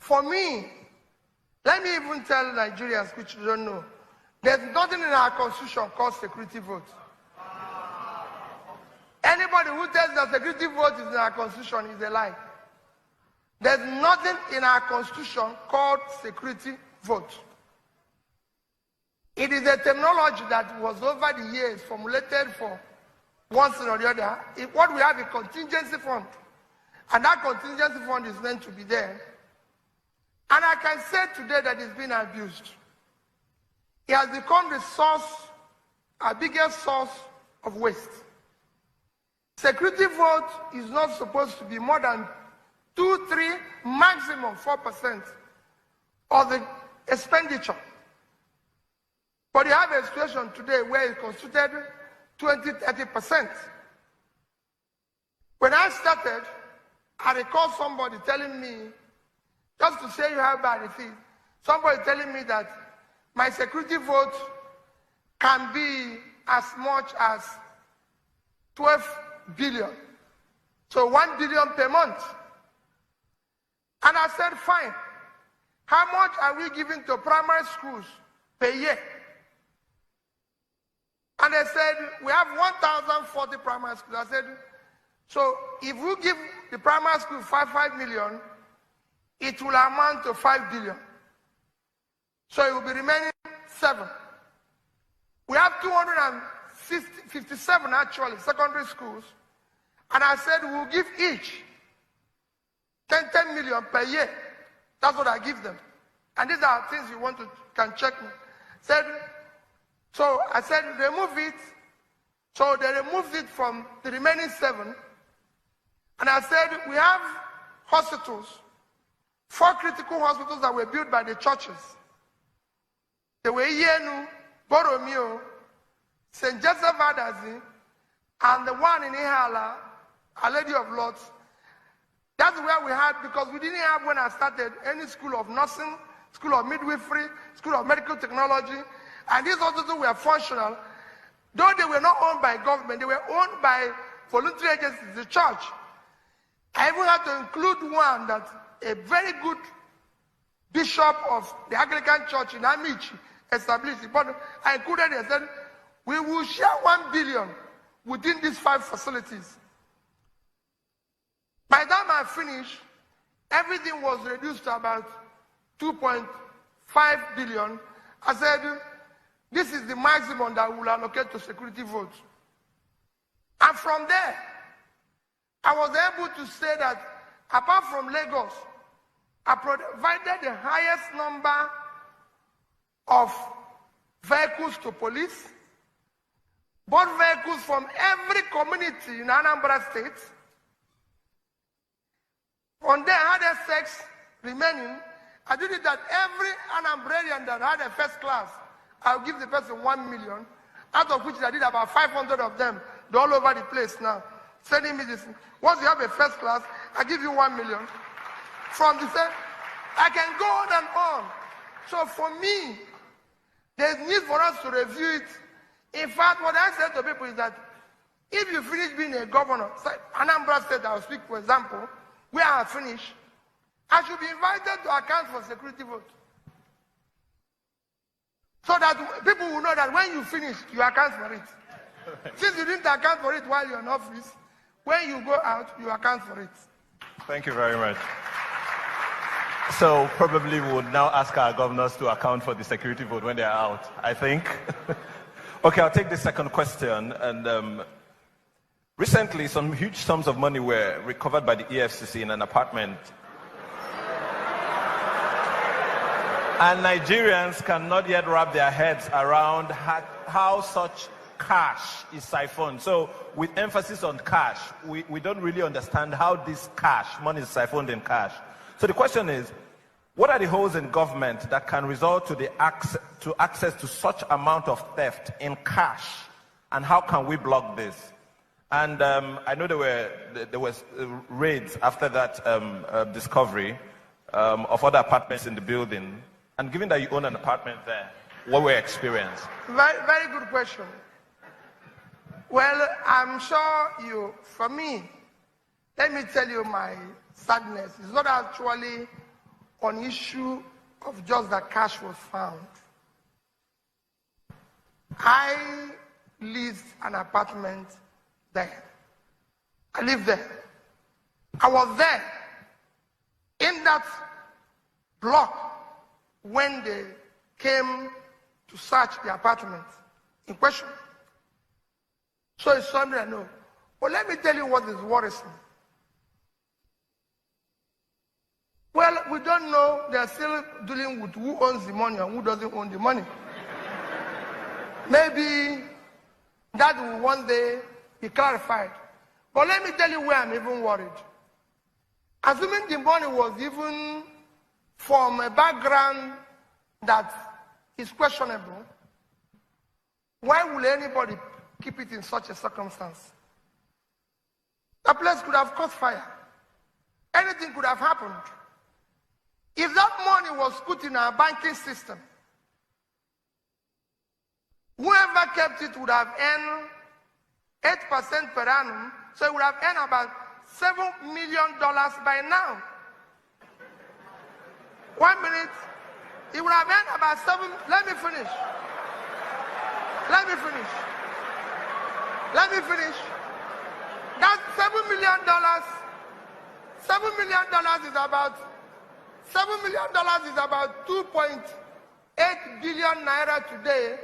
For me, let me even tell Nigerians which don't know, there's nothing in our constitution called security vote. Anybody who tells that security vote is in our constitution is a lie. There's nothing in our constitution called security vote. It is a terminology that was over the years formulated for one thing or the other. What we have is a contingency fund. And that contingency fund is meant to be there. And I can say today that it's been abused. It has become the source, our biggest source of waste. Security vote is not supposed to be more than 2, 3, maximum 4% of the expenditure. But you have a situation today where it constituted 20, 30%. When I started, I recall somebody telling me, just to say you have bad feet, somebody telling me that my security vote can be as much as 12 billion. So 1 billion per month. And I said, fine. How much are we giving to primary schools per year? And they said, we have 1,040 primary schools. I said, so if we give the primary school 5 million, it will amount to 5 billion. So it will be remaining 7. We have 257 actually secondary schools. And I said, we'll give each 10 million per year. That's what I give them. And these are things you want to, can check me. So I said, remove it. So they removed it from the remaining 7. And I said, we have hospitals, 4 critical hospitals that were built by the churches. They were Yenu, Boromeo, St. Joseph Adazi, and the one in Ihala, Our Lady of Lords. That's where we had, because we didn't have, when I started, any school of nursing, school of midwifery, school of medical technology, and these hospitals were functional. Though they were not owned by government, they were owned by voluntary agencies, the church. I even had to include one that a very good bishop of the Anglican Church in Amici established. But I included it and said, we will share 1 billion within these 5 facilities. By the time I finished, everything was reduced to about 2.5 billion. I said, this is the maximum that we will allocate to security votes. And from there, I was able to say that apart from Lagos, I provided the highest number of vehicles to police, both vehicles from every community in Anambra State. On there, I had a sex remaining. I did it that every Anambrarian that had a first class, I'll give the person 1 million, out of which I did about 500 of them. They're all over the place now, sending me this. Once you have a first class, I give you 1 million. From the same, I can go on and on. So for me, there's need for us to review it. In fact, what I said to people is that if you finish being a governor, Anambra State, I'll speak for example, where I finish, I should be invited to account for security vote. So that people will know that when you finish, you account for it. Since you didn't account for it while you're in office, when you go out, you account for it. Thank you very much. So probably we would now ask our governors to account for the security vote when they're out, I think. Okay, I'll take the second question. And recently, some huge sums of money were recovered by the EFCC in an apartment. And Nigerians cannot yet wrap their heads around how such cash is siphoned. So with emphasis on cash, we don't really understand how this cash, money is siphoned in cash. So the question is, what are the holes in government that can result to the access to such amount of theft in cash? And how can we block this? And I know there was raids after that discovery of other apartments in the building. And given that you own an apartment there, what were your experience? Very, very good question. Well, I'm sure for me, let me tell you my sadness. It's not actually on issue of just that cash was found. I leased an apartment there. I lived there. I was there in that block when they came to search the apartment in question. So it's something I know. But let me tell you what is worrisome. Well, we don't know. They're still dealing with who owns the money and who doesn't own the money. Maybe that will one day be clarified. But let me tell you where I'm even worried. Assuming the money was even from a background that is questionable, why will anybody keep it in such a circumstance? The place could have caught fire. Anything could have happened. If that money was put in our banking system, whoever kept it would have earned 8% per annum, so it would have earned about $7 million by now. 1 minute, it would have earned about let me finish. That $7 million, $7 million is about 2.8 billion naira today.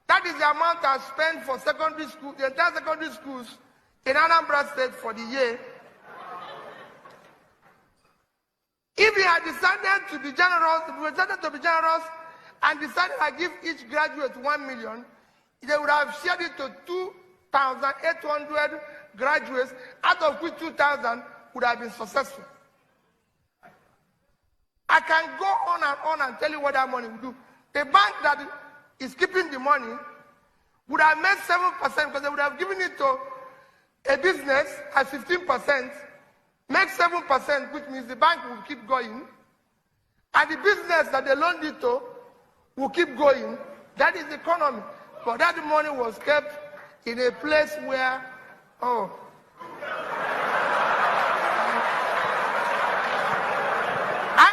That is the amount I spent for secondary school, the entire secondary schools in Anambra State for the year. If we had decided to be generous, and decided to give each graduate 1 million, they would have shared it to 2,800 graduates, out of which 2,000 would have been successful. I can go on and tell you what that money will do. The bank that is keeping the money would have made 7% because they would have given it to a business at 15%, make 7%, which means the bank will keep going, and the business that they loaned it to will keep going. That is the economy. But that money was kept in a place where, I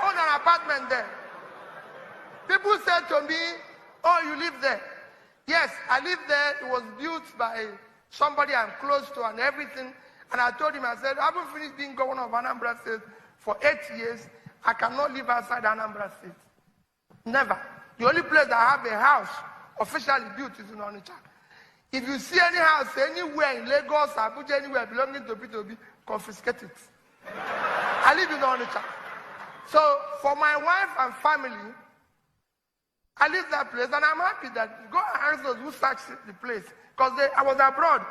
own an apartment there. People said to me, oh, you live there. Yes, I live there. It was built by somebody I'm close to and everything. And I told him, I said, I haven't finished being governor of Anambra State for 8 years. I cannot live outside Anambra State. Never. The only place that I have a house officially built is in Onitsha. If you see any house anywhere in Lagos, Abuja, anywhere belonging to Peter Obi, confiscate it. I live in Onitsha. So for my wife and family, I leave that place, and I'm happy that God asked those who searched the place. Because I was abroad.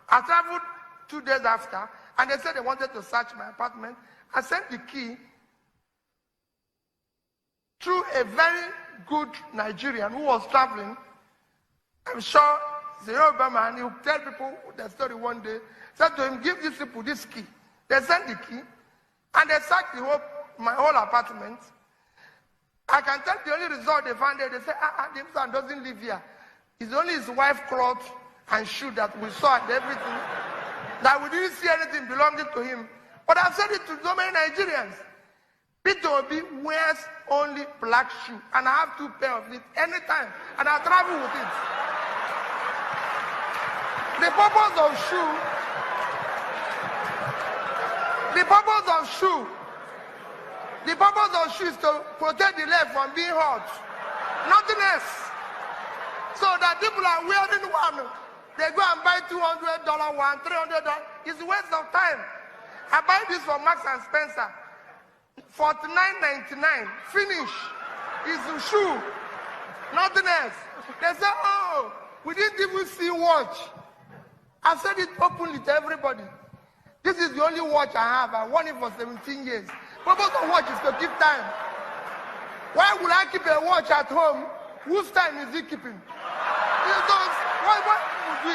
I traveled 2 days after, and they said they wanted to search my apartment. I sent the key through a very good Nigerian who was traveling. I'm sure the Yoruba man, he would tell people the story one day. Said to him, give these people this key. They sent the key, and they searched my whole apartment. I can tell the only result they found there, they say, this man doesn't live here. It's only his wife's clothes and shoe that we saw and everything. That we didn't see anything belonging to him. But I've said it to so many Nigerians. Peter Obi wears only black shoe, and I have 2 pairs of it anytime, and I travel with it. The purpose of shoe is to protect the leg from being hot. Nothing else. So that people are wearing one. They go and buy $200 one, $300. It's a waste of time. I buy this from Marks and Spencer. $49.99. Finish. It's a shoe. Nothing else. They say, oh, we didn't even see watch. I said it openly to everybody. This is the only watch I have. I won it for 17 years. Purpose of watch is to keep time. Why would I keep a watch at home? Whose time is he keeping? Why would we?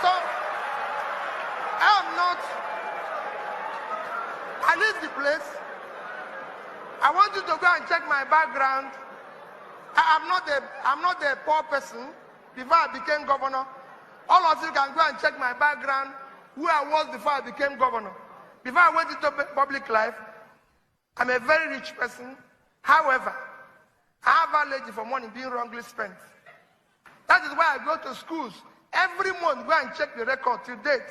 So, I leave the place. I want you to go and check my background. I'm not a poor person. Before I became governor, All of you can go and check my background, who I was before I became governor. Before I went into public life, I'm a very rich person. However, I have allergy for money being wrongly spent. That is why I go to schools. Every month, go and check the record to date.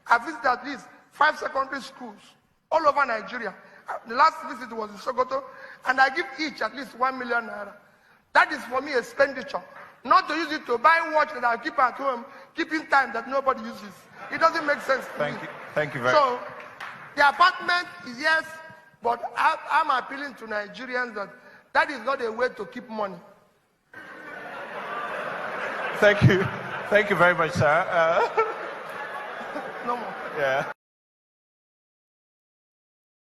I visited at least 5 secondary schools all over Nigeria. The last visit was in Sokoto, and I give each at least 1 million naira. That is for me expenditure. Not to use it to buy watch that I keep at home, keeping time that nobody uses. It doesn't make sense to me. Thank you very much. So, the apartment is yes, but I'm appealing to Nigerians that that is not a way to keep money. Thank you. Thank you very much, sir. No more. Yeah.